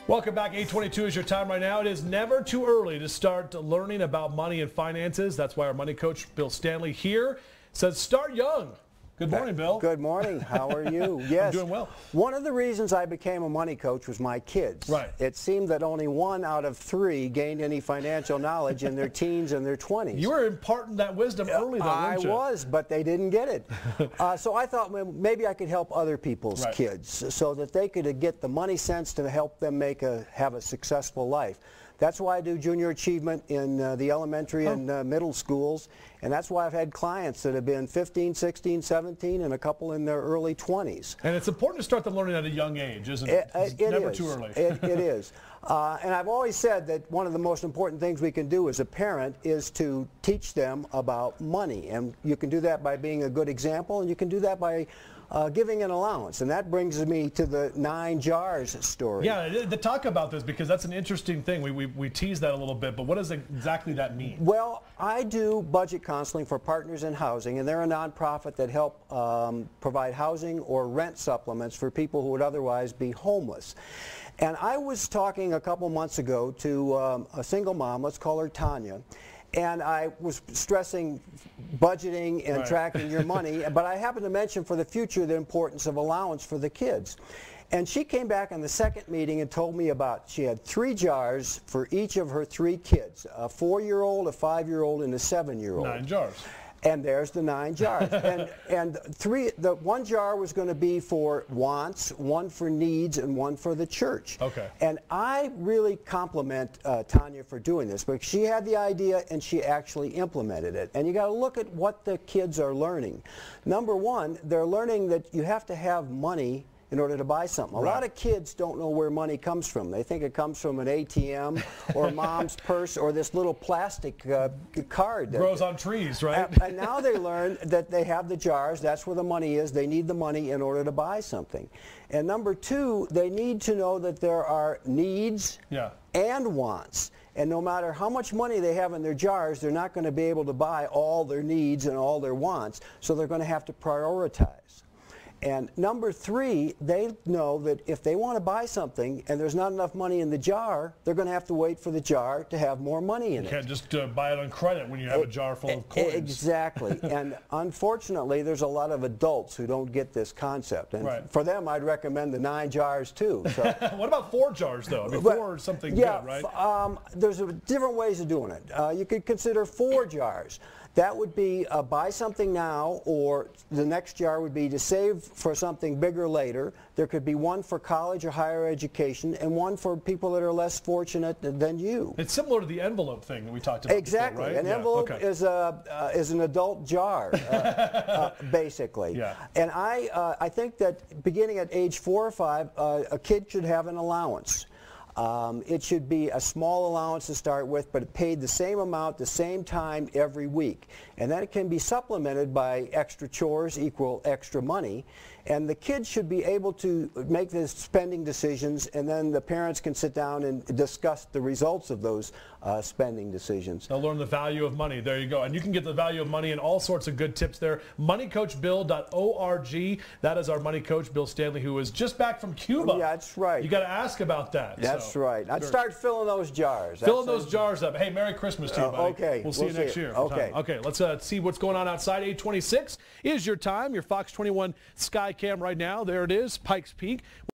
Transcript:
Welcome back. 8:22 is your time right now. It is never too early to start learning about money and finances. That's why our money coach, Bill Stanley, here says start young. Good morning, Bill. Good morning. How are you? Yes. I'm doing well. One of the reasons I became a money coach was my kids. Right. It seemed that only 1 out of 3 gained any financial knowledge in their teens and their 20s. You were imparting that wisdom early, though, weren't you? I was, but they didn't get it. So I thought maybe I could help other people's kids so that they could get the money sense to help them have a successful life. That's why I do junior achievement in the elementary and middle schools, and that's why I've had clients that have been 15, 16, 17, and a couple in their early 20s. And it's important to start them learning at a young age, isn't it? It's never too early. It is. And I've always said that one of the most important things we can do as a parent is to teach them about money. And you can do that by being a good example, and you can do that by giving an allowance. And that brings me to the 9 jars story. Yeah, talk about this, because that's an interesting thing. We tease that a little bit, but what does exactly that mean? Well, I do budget counseling for Partners in Housing, and they're a nonprofit that help provide housing or rent supplements for people who would otherwise be homeless. And I was talking a couple months ago to a single mom, let's call her Tanya, and I was stressing budgeting and tracking your money, but I happened to mention for the future the importance of allowance for the kids. And she came back in the second meeting and told me she had 3 jars for each of her 3 kids, a 4-year-old, a 5-year-old, and a 7-year-old. 9 jars. And there's the 9 jars. and the 1 jar was going to be for wants, 1 for needs, and 1 for the church. Okay. And I really compliment Tanya for doing this, because she had the idea and she actually implemented it. And you got to look at what the kids are learning. Number 1, they're learning that you have to have money in order to buy something. A lot of kids don't know where money comes from. They think it comes from an ATM or mom's purse or this little plastic card. That grows on trees, right? And now they learn that they have the jars. That's where the money is. They need the money in order to buy something. And number 2, they need to know that there are needs and wants. And no matter how much money they have in their jars, they're not going to be able to buy all their needs and all their wants. So they're going to have to prioritize. And number 3, they know that if they want to buy something and there's not enough money in the jar, they're going to have to wait for the jar to have more money in it. You can't just buy it on credit when you have a jar full of coins. Exactly. And unfortunately, there's a lot of adults who don't get this concept. And for them, I'd recommend the 9 jars too. So. What about 4 jars though? I mean, 4 is something good, right? There's different ways of doing it. You could consider 4 jars. That would be buy something now, or the next jar would be to save for something bigger later. There could be 1 for college or higher education, and 1 for people that are less fortunate than you. It's similar to the envelope thing that we talked about exactly. before, right? An envelope is an adult jar, basically. And I think that beginning at age 4 or 5, a kid should have an allowance. It should be a small allowance to start with, but it paid the same amount, the same time every week. And then it can be supplemented by extra chores equal extra money. And the kids should be able to make the spending decisions, and then the parents can sit down and discuss the results of those spending decisions. They'll learn the value of money. There you go. And you can get the value of money and all sorts of good tips there. MoneyCoachBill.org. That is our money coach, Bill Stanley, who is just back from Cuba. Yeah, that's right. You got to ask about that. That's right. I'd start filling those jars. Filling those jars up. Hey, Merry Christmas to you, buddy. Okay. We'll see you next year. Okay, let's see what's going on outside. 8:26 is your time. Your Fox 21 Sky Cam right now. There it is, Pikes Peak.